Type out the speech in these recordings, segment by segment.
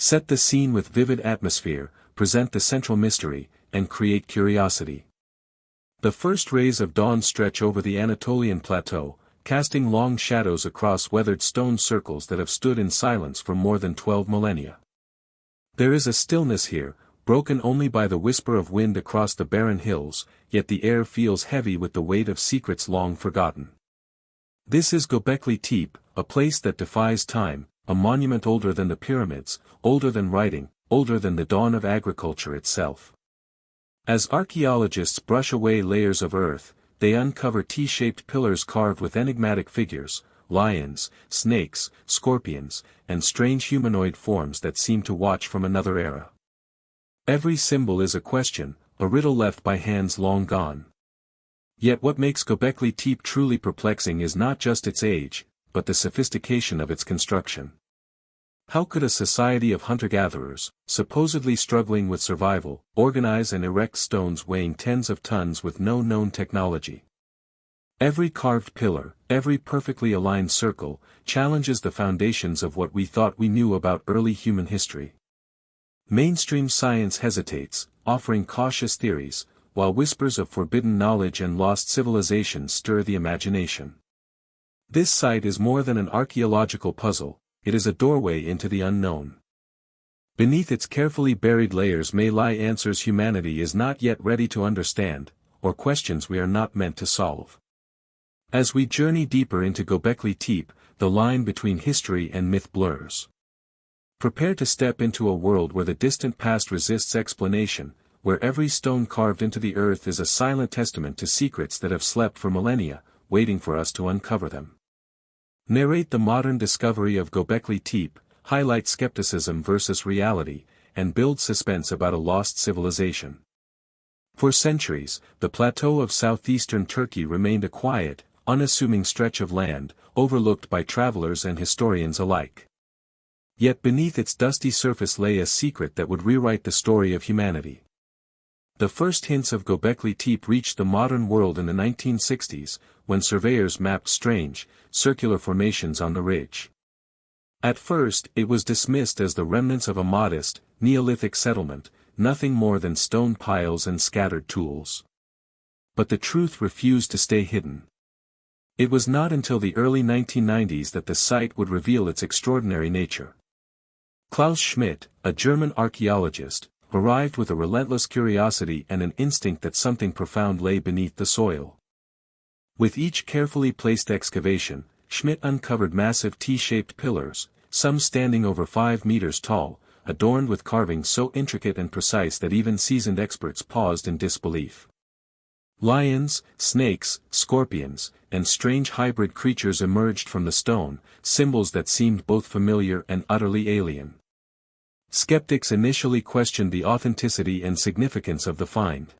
Set the scene with vivid atmosphere, present the central mystery, and create curiosity. The first rays of dawn stretch over the Anatolian plateau, casting long shadows across weathered stone circles that have stood in silence for more than 12 millennia. There is a stillness here, broken only by the whisper of wind across the barren hills, yet the air feels heavy with the weight of secrets long forgotten. This is Göbekli Tepe, a place that defies time, a monument older than the pyramids, older than writing, older than the dawn of agriculture itself. As archaeologists brush away layers of earth, they uncover T-shaped pillars carved with enigmatic figures, lions, snakes, scorpions, and strange humanoid forms that seem to watch from another era. Every symbol is a question, a riddle left by hands long gone. Yet what makes Göbekli Tepe truly perplexing is not just its age, but the sophistication of its construction. How could a society of hunter-gatherers, supposedly struggling with survival, organize and erect stones weighing tens of tons with no known technology? Every carved pillar, every perfectly aligned circle, challenges the foundations of what we thought we knew about early human history. Mainstream science hesitates, offering cautious theories, while whispers of forbidden knowledge and lost civilizations stir the imagination. This site is more than an archaeological puzzle. It is a doorway into the unknown. Beneath its carefully buried layers may lie answers humanity is not yet ready to understand, or questions we are not meant to solve. As we journey deeper into Göbekli Tepe, the line between history and myth blurs. Prepare to step into a world where the distant past resists explanation, where every stone carved into the earth is a silent testament to secrets that have slept for millennia, waiting for us to uncover them. Narrate the modern discovery of Göbekli Tepe, highlight skepticism versus reality, and build suspense about a lost civilization. For centuries, the plateau of southeastern Turkey remained a quiet, unassuming stretch of land, overlooked by travelers and historians alike. Yet beneath its dusty surface lay a secret that would rewrite the story of humanity. The first hints of Göbekli Tepe reached the modern world in the 1960s, when surveyors mapped strange, circular formations on the ridge. At first, it was dismissed as the remnants of a modest, Neolithic settlement, nothing more than stone piles and scattered tools. But the truth refused to stay hidden. It was not until the early 1990s that the site would reveal its extraordinary nature. Klaus Schmidt, a German archaeologist, arrived with a relentless curiosity and an instinct that something profound lay beneath the soil. With each carefully placed excavation, Schmidt uncovered massive T-shaped pillars, some standing over 5 meters tall, adorned with carvings so intricate and precise that even seasoned experts paused in disbelief. Lions, snakes, scorpions, and strange hybrid creatures emerged from the stone, symbols that seemed both familiar and utterly alien. Skeptics initially questioned the authenticity and significance of the find.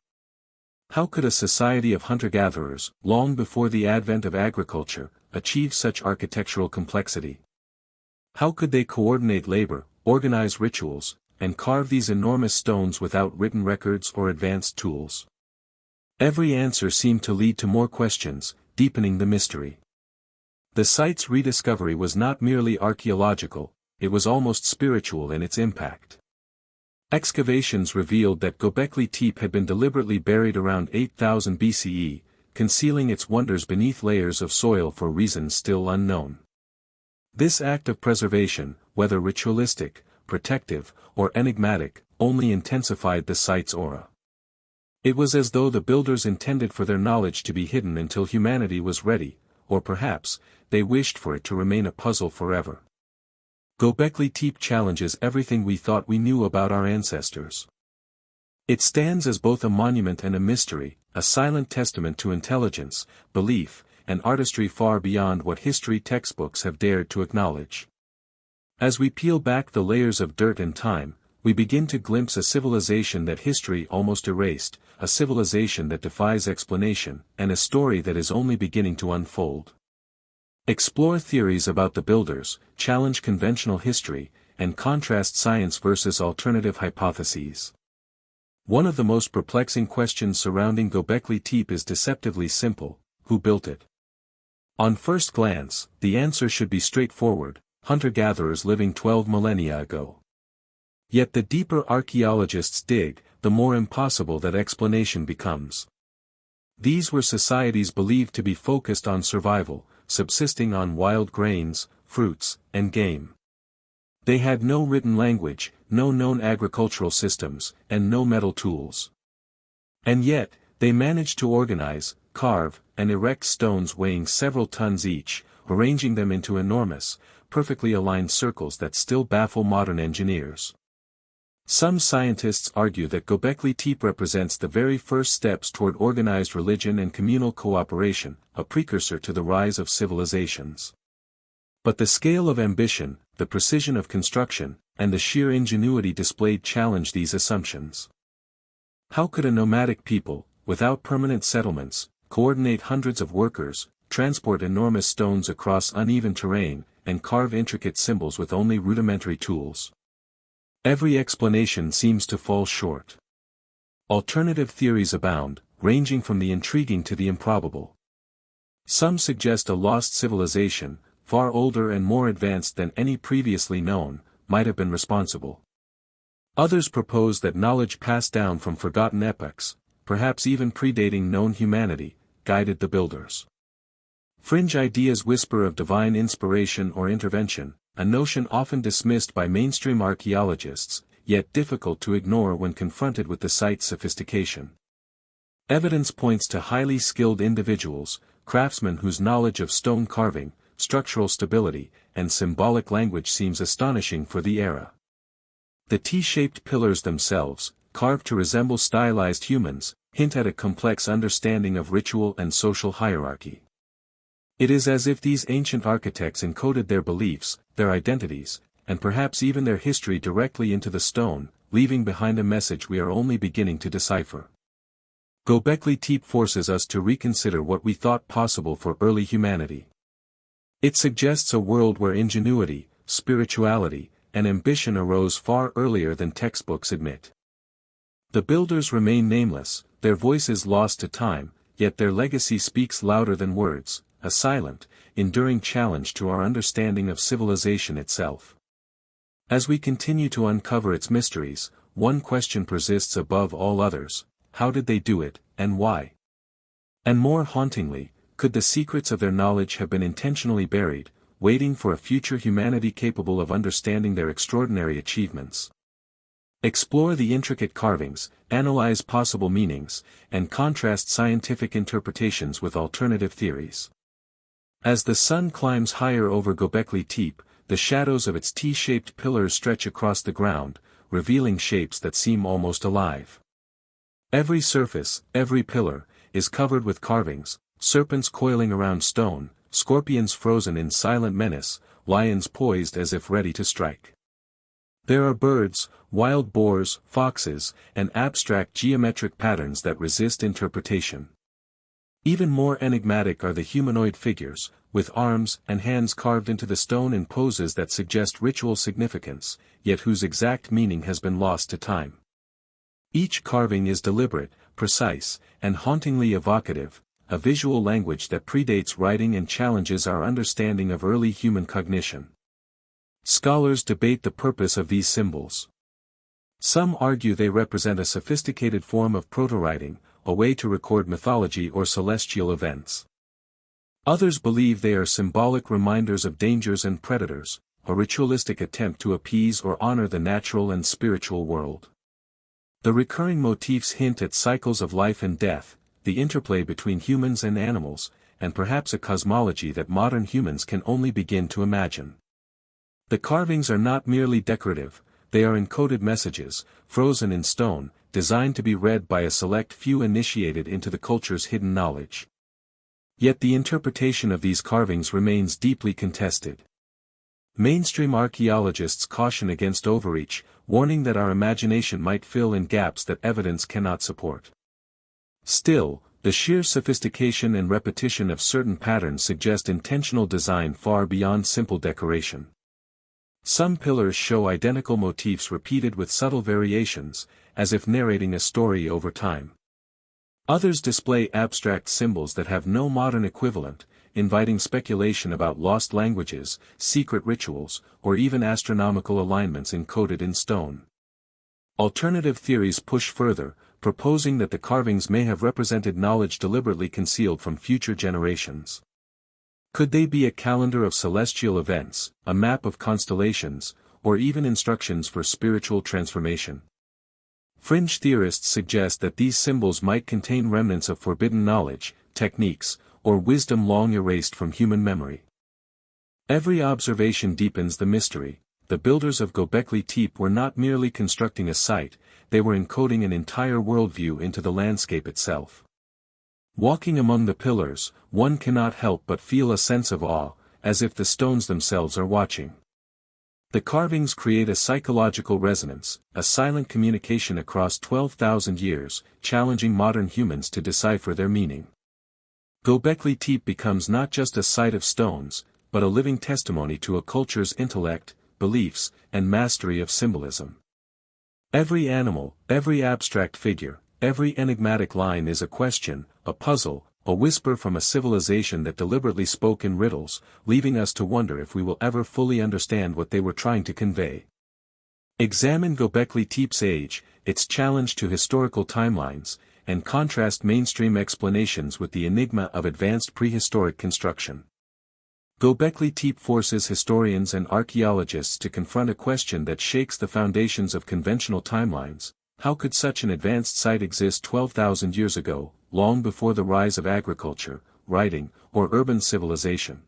How could a society of hunter-gatherers, long before the advent of agriculture, achieve such architectural complexity? How could they coordinate labor, organize rituals, and carve these enormous stones without written records or advanced tools? Every answer seemed to lead to more questions, deepening the mystery. The site's rediscovery was not merely archaeological, it was almost spiritual in its impact. Excavations revealed that Göbekli Tepe had been deliberately buried around 8000 BCE, concealing its wonders beneath layers of soil for reasons still unknown. This act of preservation, whether ritualistic, protective, or enigmatic, only intensified the site's aura. It was as though the builders intended for their knowledge to be hidden until humanity was ready, or perhaps, they wished for it to remain a puzzle forever. Göbekli Tepe challenges everything we thought we knew about our ancestors. It stands as both a monument and a mystery, a silent testament to intelligence, belief, and artistry far beyond what history textbooks have dared to acknowledge. As we peel back the layers of dirt and time, we begin to glimpse a civilization that history almost erased, a civilization that defies explanation, and a story that is only beginning to unfold. Explore theories about the builders, challenge conventional history, and contrast science versus alternative hypotheses. One of the most perplexing questions surrounding Göbekli Tepe is deceptively simple: who built it? On first glance, the answer should be straightforward: hunter-gatherers living 12 millennia ago. Yet the deeper archaeologists dig, the more impossible that explanation becomes. These were societies believed to be focused on survival, subsisting on wild grains, fruits, and game. They had no written language, no known agricultural systems, and no metal tools. And yet, they managed to organize, carve, and erect stones weighing several tons each, arranging them into enormous, perfectly aligned circles that still baffle modern engineers. Some scientists argue that Göbekli Tepe represents the very first steps toward organized religion and communal cooperation, a precursor to the rise of civilizations. But the scale of ambition, the precision of construction, and the sheer ingenuity displayed challenge these assumptions. How could a nomadic people, without permanent settlements, coordinate hundreds of workers, transport enormous stones across uneven terrain, and carve intricate symbols with only rudimentary tools? Every explanation seems to fall short. Alternative theories abound, ranging from the intriguing to the improbable. Some suggest a lost civilization, far older and more advanced than any previously known, might have been responsible. Others propose that knowledge passed down from forgotten epochs, perhaps even predating known humanity, guided the builders. Fringe ideas whisper of divine inspiration or intervention, a notion often dismissed by mainstream archaeologists, yet difficult to ignore when confronted with the site's sophistication. Evidence points to highly skilled individuals, craftsmen whose knowledge of stone carving, structural stability, and symbolic language seems astonishing for the era. The T-shaped pillars themselves, carved to resemble stylized humans, hint at a complex understanding of ritual and social hierarchy. It is as if these ancient architects encoded their beliefs, their identities, and perhaps even their history directly into the stone, leaving behind a message we are only beginning to decipher. Göbekli Tepe forces us to reconsider what we thought possible for early humanity. It suggests a world where ingenuity, spirituality, and ambition arose far earlier than textbooks admit. The builders remain nameless, their voices lost to time, yet their legacy speaks louder than words, a silent, enduring challenge to our understanding of civilization itself. As we continue to uncover its mysteries, one question persists above all others: how did they do it, and why? And more hauntingly, could the secrets of their knowledge have been intentionally buried, waiting for a future humanity capable of understanding their extraordinary achievements? Explore the intricate carvings, analyze possible meanings, and contrast scientific interpretations with alternative theories. As the sun climbs higher over Göbekli Tepe, the shadows of its T-shaped pillars stretch across the ground, revealing shapes that seem almost alive. Every surface, every pillar, is covered with carvings, serpents coiling around stone, scorpions frozen in silent menace, lions poised as if ready to strike. There are birds, wild boars, foxes, and abstract geometric patterns that resist interpretation. Even more enigmatic are the humanoid figures, with arms and hands carved into the stone in poses that suggest ritual significance, yet whose exact meaning has been lost to time. Each carving is deliberate, precise, and hauntingly evocative, a visual language that predates writing and challenges our understanding of early human cognition. Scholars debate the purpose of these symbols. Some argue they represent a sophisticated form of proto-writing, a way to record mythology or celestial events. Others believe they are symbolic reminders of dangers and predators, a ritualistic attempt to appease or honor the natural and spiritual world. The recurring motifs hint at cycles of life and death, the interplay between humans and animals, and perhaps a cosmology that modern humans can only begin to imagine. The carvings are not merely decorative, they are encoded messages, frozen in stone, designed to be read by a select few initiated into the culture's hidden knowledge. Yet the interpretation of these carvings remains deeply contested. Mainstream archaeologists caution against overreach, warning that our imagination might fill in gaps that evidence cannot support. Still, the sheer sophistication and repetition of certain patterns suggest intentional design far beyond simple decoration. Some pillars show identical motifs repeated with subtle variations, as if narrating a story over time. Others display abstract symbols that have no modern equivalent, inviting speculation about lost languages, secret rituals, or even astronomical alignments encoded in stone. Alternative theories push further, proposing that the carvings may have represented knowledge deliberately concealed from future generations. Could they be a calendar of celestial events, a map of constellations, or even instructions for spiritual transformation? Fringe theorists suggest that these symbols might contain remnants of forbidden knowledge, techniques, or wisdom long erased from human memory. Every observation deepens the mystery. The builders of Göbekli Tepe were not merely constructing a site, they were encoding an entire worldview into the landscape itself. Walking among the pillars, one cannot help but feel a sense of awe, as if the stones themselves are watching. The carvings create a psychological resonance, a silent communication across 12,000 years, challenging modern humans to decipher their meaning. Göbekli Tepe becomes not just a site of stones, but a living testimony to a culture's intellect, beliefs, and mastery of symbolism. Every animal, every abstract figure, every enigmatic line is a question, a puzzle, a whisper from a civilization that deliberately spoke in riddles, leaving us to wonder if we will ever fully understand what they were trying to convey. Examine Göbekli Tepe's age, its challenge to historical timelines, and contrast mainstream explanations with the enigma of advanced prehistoric construction. Göbekli Tepe forces historians and archaeologists to confront a question that shakes the foundations of conventional timelines. How could such an advanced site exist 12,000 years ago, long before the rise of agriculture, writing, or urban civilization?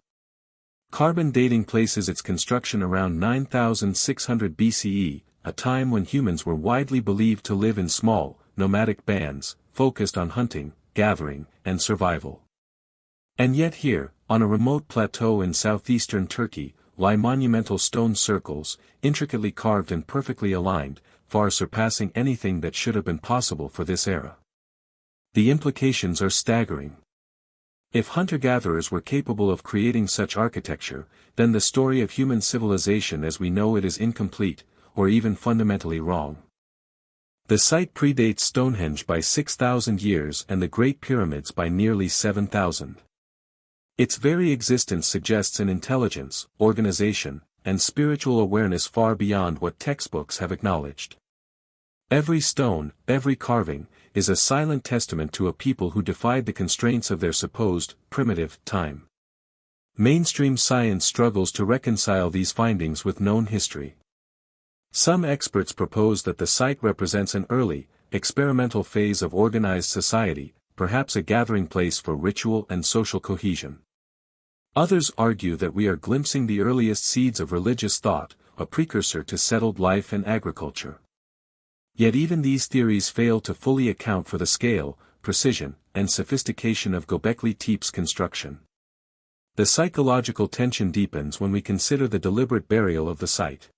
Carbon dating places its construction around 9,600 BCE, a time when humans were widely believed to live in small, nomadic bands, focused on hunting, gathering, and survival. And yet here, on a remote plateau in southeastern Turkey, lie monumental stone circles, intricately carved and perfectly aligned, far surpassing anything that should have been possible for this era. The implications are staggering. If hunter-gatherers were capable of creating such architecture, then the story of human civilization as we know it is incomplete, or even fundamentally wrong. The site predates Stonehenge by 6,000 years and the Great Pyramids by nearly 7,000. Its very existence suggests an intelligence, organization, and spiritual awareness far beyond what textbooks have acknowledged. Every stone, every carving, is a silent testament to a people who defied the constraints of their supposed, primitive, time. Mainstream science struggles to reconcile these findings with known history. Some experts propose that the site represents an early, experimental phase of organized society, perhaps a gathering place for ritual and social cohesion. Others argue that we are glimpsing the earliest seeds of religious thought, a precursor to settled life and agriculture. Yet even these theories fail to fully account for the scale, precision, and sophistication of Göbekli Tepe's construction. The psychological tension deepens when we consider the deliberate burial of the site.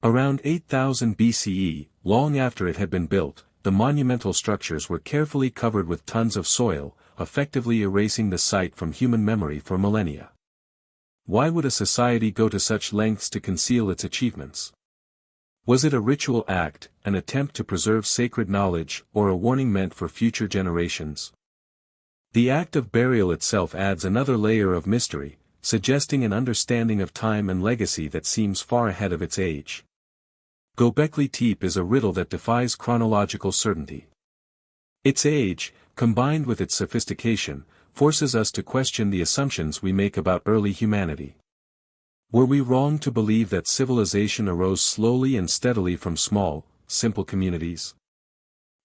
Around 8000 BCE, long after it had been built, the monumental structures were carefully covered with tons of soil, effectively erasing the site from human memory for millennia. Why would a society go to such lengths to conceal its achievements? Was it a ritual act, an attempt to preserve sacred knowledge, or a warning meant for future generations? The act of burial itself adds another layer of mystery, suggesting an understanding of time and legacy that seems far ahead of its age. Göbekli Tepe is a riddle that defies chronological certainty. Its age, combined with its sophistication, forces us to question the assumptions we make about early humanity. Were we wrong to believe that civilization arose slowly and steadily from small, simple communities?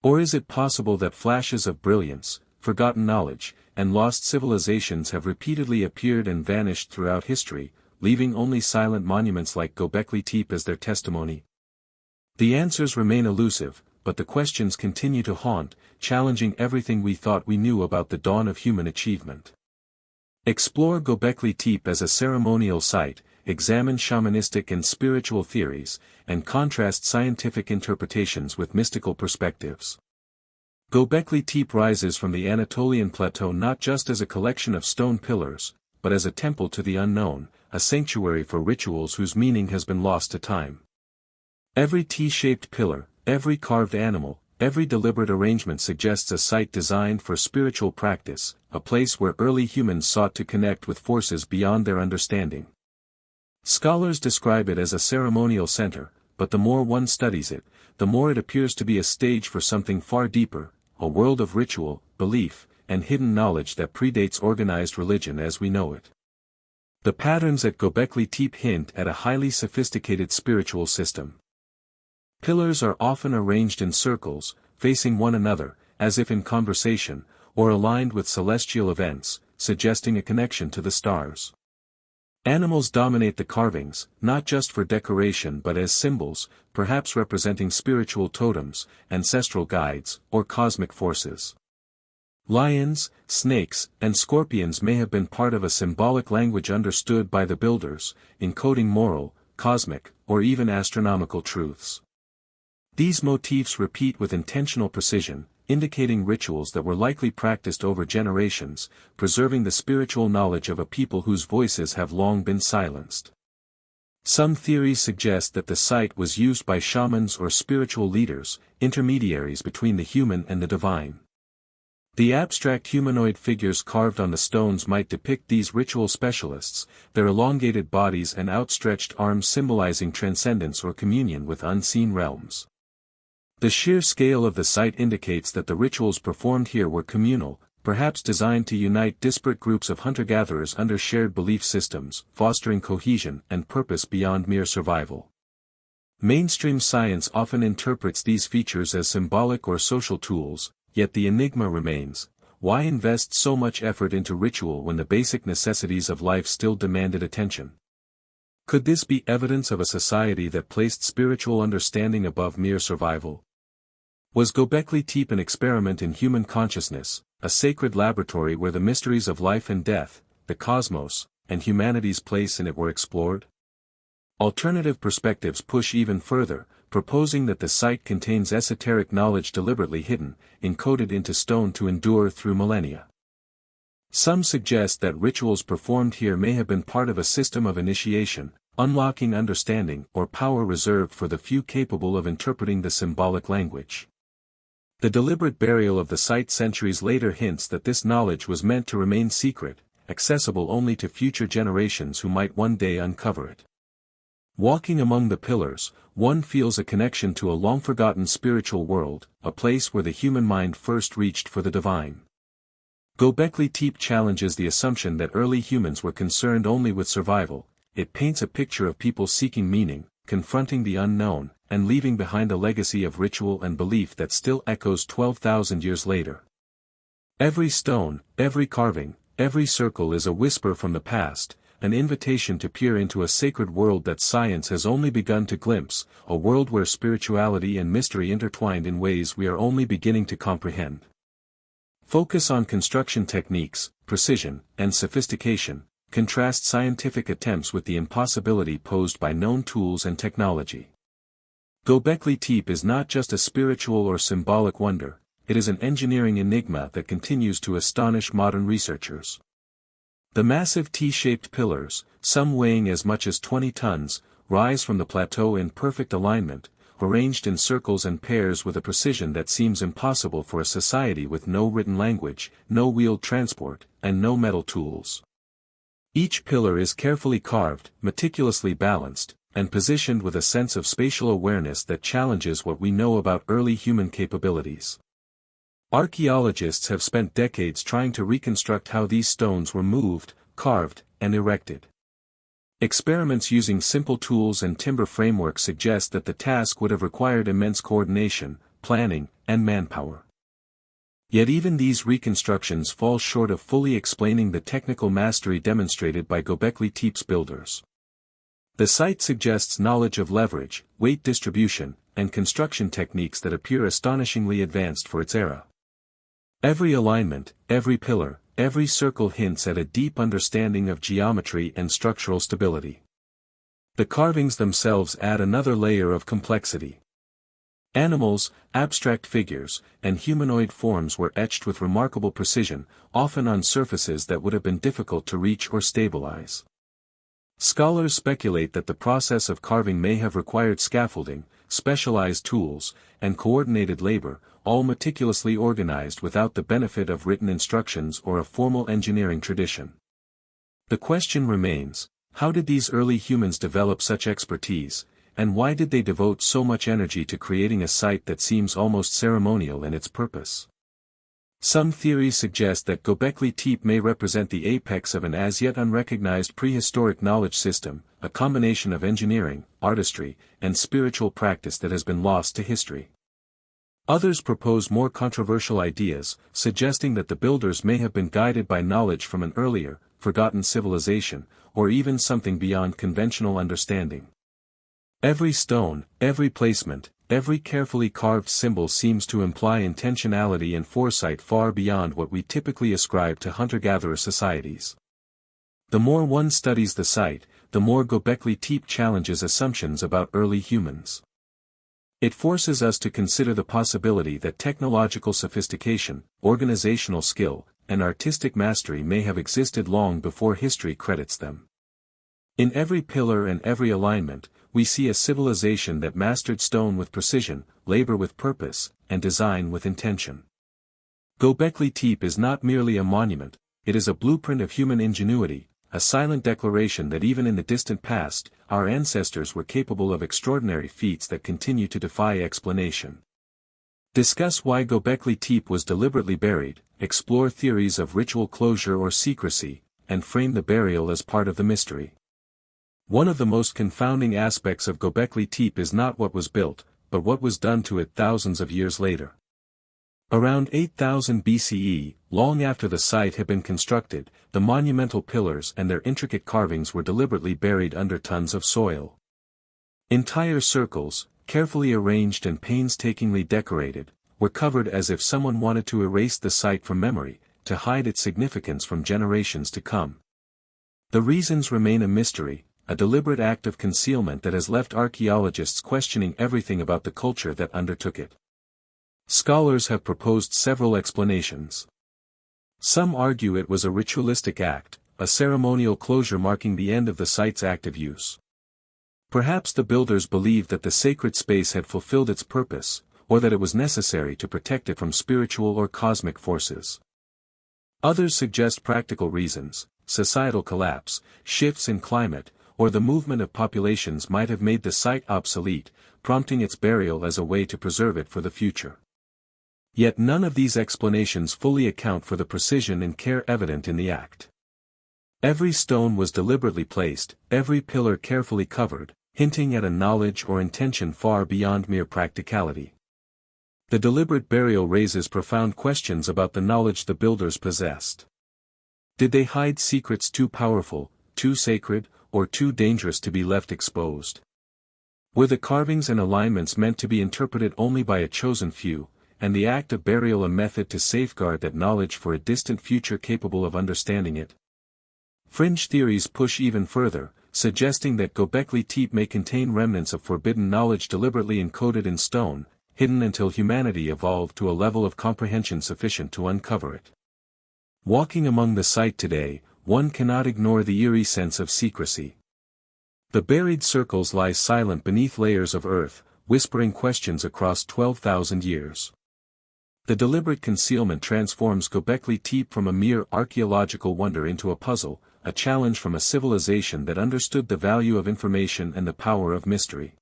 Or is it possible that flashes of brilliance, forgotten knowledge, and lost civilizations have repeatedly appeared and vanished throughout history, leaving only silent monuments like Göbekli Tepe as their testimony? The answers remain elusive, but the questions continue to haunt, challenging everything we thought we knew about the dawn of human achievement. Explore Göbekli Tepe as a ceremonial site, examine shamanistic and spiritual theories, and contrast scientific interpretations with mystical perspectives. Göbekli Tepe rises from the Anatolian plateau not just as a collection of stone pillars, but as a temple to the unknown, a sanctuary for rituals whose meaning has been lost to time. Every T-shaped pillar, every carved animal, every deliberate arrangement suggests a site designed for spiritual practice, a place where early humans sought to connect with forces beyond their understanding. Scholars describe it as a ceremonial center, but the more one studies it, the more it appears to be a stage for something far deeper, a world of ritual, belief, and hidden knowledge that predates organized religion as we know it. The patterns at Göbekli Tepe hint at a highly sophisticated spiritual system. Pillars are often arranged in circles, facing one another, as if in conversation, or aligned with celestial events, suggesting a connection to the stars. Animals dominate the carvings, not just for decoration but as symbols, perhaps representing spiritual totems, ancestral guides, or cosmic forces. Lions, snakes, and scorpions may have been part of a symbolic language understood by the builders, encoding moral, cosmic, or even astronomical truths. These motifs repeat with intentional precision, indicating rituals that were likely practiced over generations, preserving the spiritual knowledge of a people whose voices have long been silenced. Some theories suggest that the site was used by shamans or spiritual leaders, intermediaries between the human and the divine. The abstract humanoid figures carved on the stones might depict these ritual specialists, their elongated bodies and outstretched arms symbolizing transcendence or communion with unseen realms. The sheer scale of the site indicates that the rituals performed here were communal, perhaps designed to unite disparate groups of hunter-gatherers under shared belief systems, fostering cohesion and purpose beyond mere survival. Mainstream science often interprets these features as symbolic or social tools, yet the enigma remains: why invest so much effort into ritual when the basic necessities of life still demanded attention? Could this be evidence of a society that placed spiritual understanding above mere survival? Was Göbekli Tepe an experiment in human consciousness, a sacred laboratory where the mysteries of life and death, the cosmos, and humanity's place in it were explored? Alternative perspectives push even further, proposing that the site contains esoteric knowledge deliberately hidden, encoded into stone to endure through millennia. Some suggest that rituals performed here may have been part of a system of initiation, unlocking understanding or power reserved for the few capable of interpreting the symbolic language. The deliberate burial of the site centuries later hints that this knowledge was meant to remain secret, accessible only to future generations who might one day uncover it. Walking among the pillars, one feels a connection to a long-forgotten spiritual world, a place where the human mind first reached for the divine. Göbekli Tepe challenges the assumption that early humans were concerned only with survival. It paints a picture of people seeking meaning, confronting the unknown, and leaving behind a legacy of ritual and belief that still echoes 12,000 years later. Every stone, every carving, every circle is a whisper from the past, an invitation to peer into a sacred world that science has only begun to glimpse, a world where spirituality and mystery intertwined in ways we are only beginning to comprehend. Focus on construction techniques, precision, and sophistication. Contrast scientific attempts with the impossibility posed by known tools and technology. Göbekli Tepe is not just a spiritual or symbolic wonder, it is an engineering enigma that continues to astonish modern researchers. The massive T-shaped pillars, some weighing as much as 20 tons, rise from the plateau in perfect alignment, arranged in circles and pairs with a precision that seems impossible for a society with no written language, no wheeled transport, and no metal tools. Each pillar is carefully carved, meticulously balanced, and positioned with a sense of spatial awareness that challenges what we know about early human capabilities. Archaeologists have spent decades trying to reconstruct how these stones were moved, carved, and erected. Experiments using simple tools and timber frameworks suggest that the task would have required immense coordination, planning, and manpower. Yet even these reconstructions fall short of fully explaining the technical mastery demonstrated by Göbekli Tepe's builders. The site suggests knowledge of leverage, weight distribution, and construction techniques that appear astonishingly advanced for its era. Every alignment, every pillar, every circle hints at a deep understanding of geometry and structural stability. The carvings themselves add another layer of complexity. Animals, abstract figures, and humanoid forms were etched with remarkable precision, often on surfaces that would have been difficult to reach or stabilize. Scholars speculate that the process of carving may have required scaffolding, specialized tools, and coordinated labor, all meticulously organized without the benefit of written instructions or a formal engineering tradition. The question remains, how did these early humans develop such expertise, and why did they devote so much energy to creating a site that seems almost ceremonial in its purpose? Some theories suggest that Göbekli Tepe may represent the apex of an as yet unrecognized prehistoric knowledge system, a combination of engineering, artistry, and spiritual practice that has been lost to history. Others propose more controversial ideas, suggesting that the builders may have been guided by knowledge from an earlier, forgotten civilization, or even something beyond conventional understanding. Every stone, every placement, every carefully carved symbol seems to imply intentionality and foresight far beyond what we typically ascribe to hunter-gatherer societies. The more one studies the site, the more Göbekli Tepe challenges assumptions about early humans. It forces us to consider the possibility that technological sophistication, organizational skill, and artistic mastery may have existed long before history credits them. In every pillar and every alignment, we see a civilization that mastered stone with precision, labor with purpose, and design with intention. Göbekli Tepe is not merely a monument, it is a blueprint of human ingenuity, a silent declaration that even in the distant past, our ancestors were capable of extraordinary feats that continue to defy explanation. Discuss why Göbekli Tepe was deliberately buried, explore theories of ritual closure or secrecy, and frame the burial as part of the mystery. One of the most confounding aspects of Göbekli Tepe is not what was built, but what was done to it thousands of years later. Around 8000 BCE, long after the site had been constructed, the monumental pillars and their intricate carvings were deliberately buried under tons of soil. Entire circles, carefully arranged and painstakingly decorated, were covered as if someone wanted to erase the site from memory, to hide its significance from generations to come. The reasons remain a mystery, a deliberate act of concealment that has left archaeologists questioning everything about the culture that undertook it. Scholars have proposed several explanations. Some argue it was a ritualistic act, a ceremonial closure marking the end of the site's active use. Perhaps the builders believed that the sacred space had fulfilled its purpose, or that it was necessary to protect it from spiritual or cosmic forces. Others suggest practical reasons: societal collapse, shifts in climate, or the movement of populations might have made the site obsolete, prompting its burial as a way to preserve it for the future. Yet none of these explanations fully account for the precision and care evident in the act. Every stone was deliberately placed, every pillar carefully covered, hinting at a knowledge or intention far beyond mere practicality. The deliberate burial raises profound questions about the knowledge the builders possessed. Did they hide secrets too powerful, too sacred, or too dangerous to be left exposed? Were the carvings and alignments meant to be interpreted only by a chosen few, and the act of burial a method to safeguard that knowledge for a distant future capable of understanding it? Fringe theories push even further, suggesting that Göbekli Tepe may contain remnants of forbidden knowledge deliberately encoded in stone, hidden until humanity evolved to a level of comprehension sufficient to uncover it. Walking among the site today, one cannot ignore the eerie sense of secrecy. The buried circles lie silent beneath layers of earth, whispering questions across 12,000 years. The deliberate concealment transforms Göbekli Tepe from a mere archaeological wonder into a puzzle, a challenge from a civilization that understood the value of information and the power of mystery.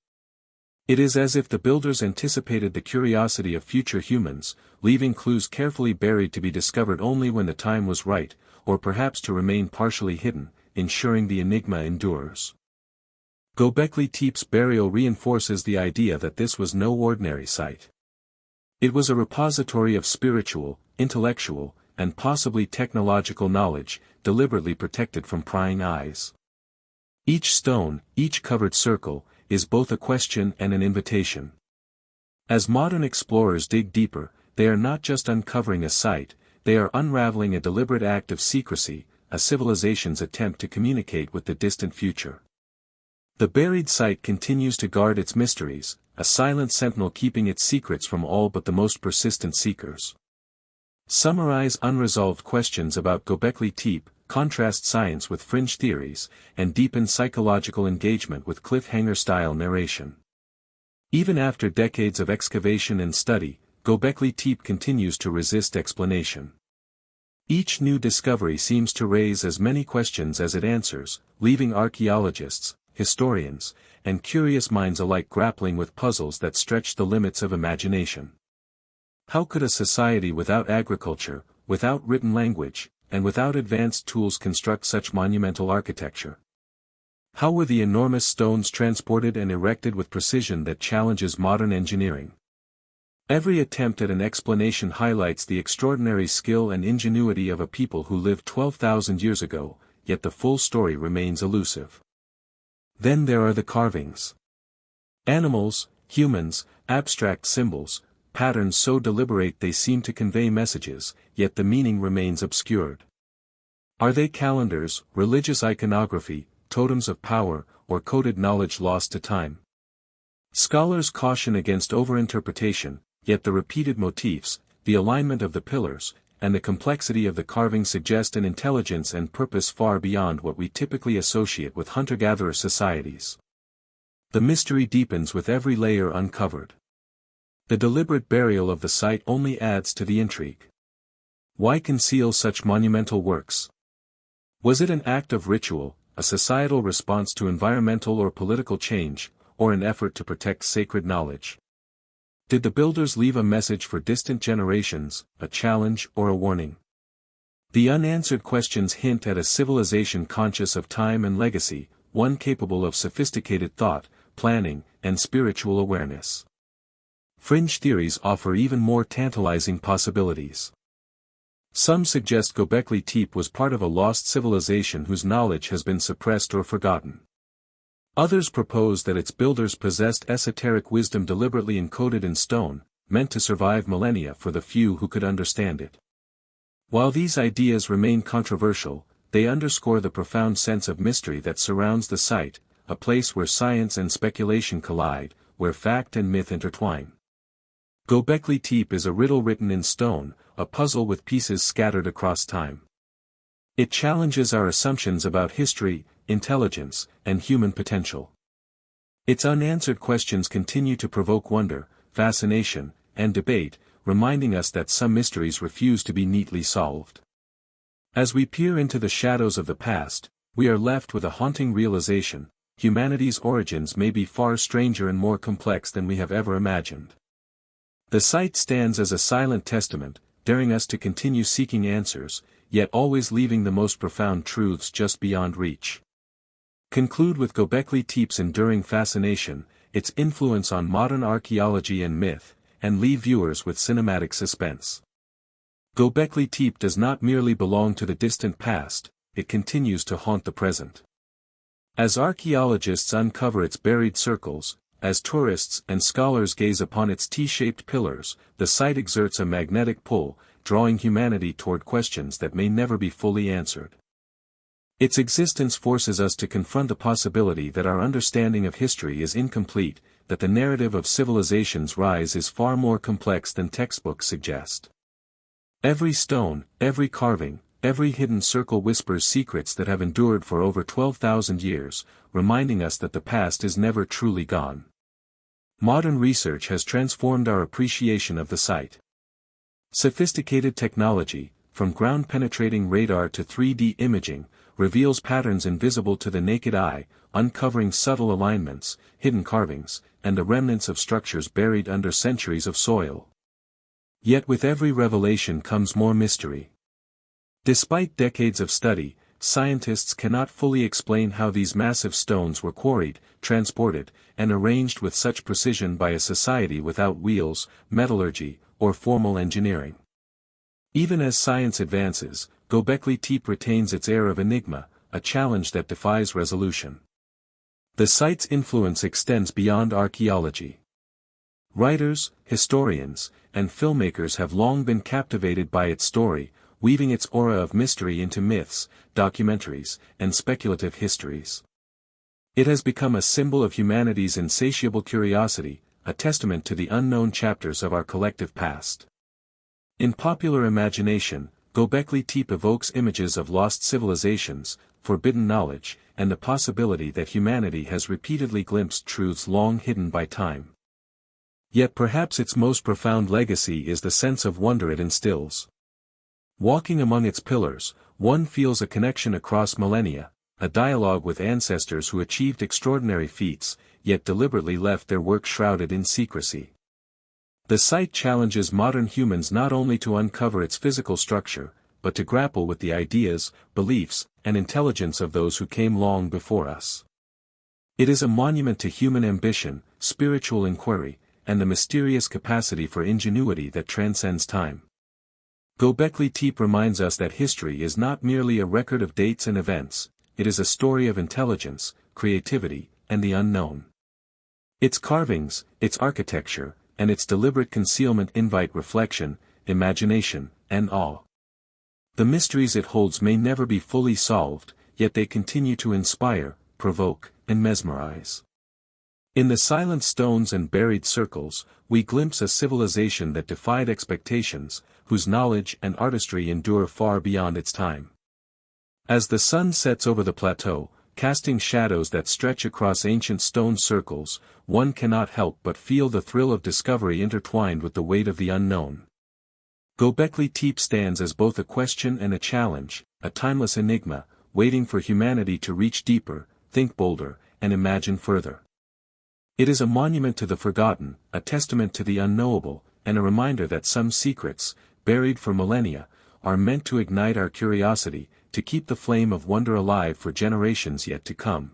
It is as if the builders anticipated the curiosity of future humans, leaving clues carefully buried to be discovered only when the time was right, or perhaps to remain partially hidden, ensuring the enigma endures. Göbekli Tepe's burial reinforces the idea that this was no ordinary site. It was a repository of spiritual, intellectual, and possibly technological knowledge, deliberately protected from prying eyes. Each stone, each covered circle, is both a question and an invitation. As modern explorers dig deeper, they are not just uncovering a site, they are unraveling a deliberate act of secrecy, a civilization's attempt to communicate with the distant future. The buried site continues to guard its mysteries, a silent sentinel keeping its secrets from all but the most persistent seekers. Summarize unresolved questions about Göbekli Tepe, contrast science with fringe theories, and deepen psychological engagement with cliffhanger-style narration. Even after decades of excavation and study, Göbekli Tepe continues to resist explanation. Each new discovery seems to raise as many questions as it answers, leaving archaeologists, historians, and curious minds alike grappling with puzzles that stretch the limits of imagination. How could a society without agriculture, without written language, and without advanced tools construct such monumental architecture? How were the enormous stones transported and erected with precision that challenges modern engineering? Every attempt at an explanation highlights the extraordinary skill and ingenuity of a people who lived 12,000 years ago, yet the full story remains elusive. Then there are the carvings. Animals, humans, abstract symbols, patterns so deliberate they seem to convey messages, yet the meaning remains obscured. Are they calendars, religious iconography, totems of power, or coded knowledge lost to time? Scholars caution against overinterpretation, yet the repeated motifs, the alignment of the pillars, and the complexity of the carving suggest an intelligence and purpose far beyond what we typically associate with hunter-gatherer societies. The mystery deepens with every layer uncovered. The deliberate burial of the site only adds to the intrigue. Why conceal such monumental works? Was it an act of ritual, a societal response to environmental or political change, or an effort to protect sacred knowledge? Did the builders leave a message for distant generations, a challenge or a warning? The unanswered questions hint at a civilization conscious of time and legacy, one capable of sophisticated thought, planning, and spiritual awareness. Fringe theories offer even more tantalizing possibilities. Some suggest Göbekli Tepe was part of a lost civilization whose knowledge has been suppressed or forgotten. Others propose that its builders possessed esoteric wisdom deliberately encoded in stone, meant to survive millennia for the few who could understand it. While these ideas remain controversial, they underscore the profound sense of mystery that surrounds the site, a place where science and speculation collide, where fact and myth intertwine. Göbekli Tepe is a riddle written in stone, a puzzle with pieces scattered across time. It challenges our assumptions about history, intelligence, and human potential. Its unanswered questions continue to provoke wonder, fascination, and debate, reminding us that some mysteries refuse to be neatly solved. As we peer into the shadows of the past, we are left with a haunting realization: humanity's origins may be far stranger and more complex than we have ever imagined. The site stands as a silent testament, daring us to continue seeking answers, yet always leaving the most profound truths just beyond reach. Conclude with Göbekli Tepe's enduring fascination, its influence on modern archaeology and myth, and leave viewers with cinematic suspense. Göbekli Tepe does not merely belong to the distant past, it continues to haunt the present. As archaeologists uncover its buried circles, as tourists and scholars gaze upon its T-shaped pillars, the site exerts a magnetic pull, drawing humanity toward questions that may never be fully answered. Its existence forces us to confront the possibility that our understanding of history is incomplete, that the narrative of civilization's rise is far more complex than textbooks suggest. Every stone, every carving, every hidden circle whispers secrets that have endured for over 12,000 years, reminding us that the past is never truly gone. Modern research has transformed our appreciation of the site. Sophisticated technology, from ground-penetrating radar to 3D imaging, reveals patterns invisible to the naked eye, uncovering subtle alignments, hidden carvings, and the remnants of structures buried under centuries of soil. Yet with every revelation comes more mystery. Despite decades of study, scientists cannot fully explain how these massive stones were quarried, transported, and arranged with such precision by a society without wheels, metallurgy, or formal engineering. Even as science advances, Göbekli Tepe retains its air of enigma, a challenge that defies resolution. The site's influence extends beyond archaeology. Writers, historians, and filmmakers have long been captivated by its story, weaving its aura of mystery into myths, documentaries, and speculative histories. It has become a symbol of humanity's insatiable curiosity, a testament to the unknown chapters of our collective past. In popular imagination, Göbekli Tepe evokes images of lost civilizations, forbidden knowledge, and the possibility that humanity has repeatedly glimpsed truths long hidden by time. Yet perhaps its most profound legacy is the sense of wonder it instills. Walking among its pillars, one feels a connection across millennia, a dialogue with ancestors who achieved extraordinary feats, yet deliberately left their work shrouded in secrecy. The site challenges modern humans not only to uncover its physical structure, but to grapple with the ideas, beliefs, and intelligence of those who came long before us. It is a monument to human ambition, spiritual inquiry, and the mysterious capacity for ingenuity that transcends time. Göbekli Tepe reminds us that history is not merely a record of dates and events, it is a story of intelligence, creativity, and the unknown. Its carvings, its architecture, and its deliberate concealment invite reflection, imagination, and awe. The mysteries it holds may never be fully solved, yet they continue to inspire, provoke, and mesmerize. In the silent stones and buried circles, we glimpse a civilization that defied expectations, whose knowledge and artistry endure far beyond its time. As the sun sets over the plateau, casting shadows that stretch across ancient stone circles, one cannot help but feel the thrill of discovery intertwined with the weight of the unknown. Göbekli Tepe stands as both a question and a challenge, a timeless enigma, waiting for humanity to reach deeper, think bolder, and imagine further. It is a monument to the forgotten, a testament to the unknowable, and a reminder that some secrets, buried for millennia, are meant to ignite our curiosity, to keep the flame of wonder alive for generations yet to come.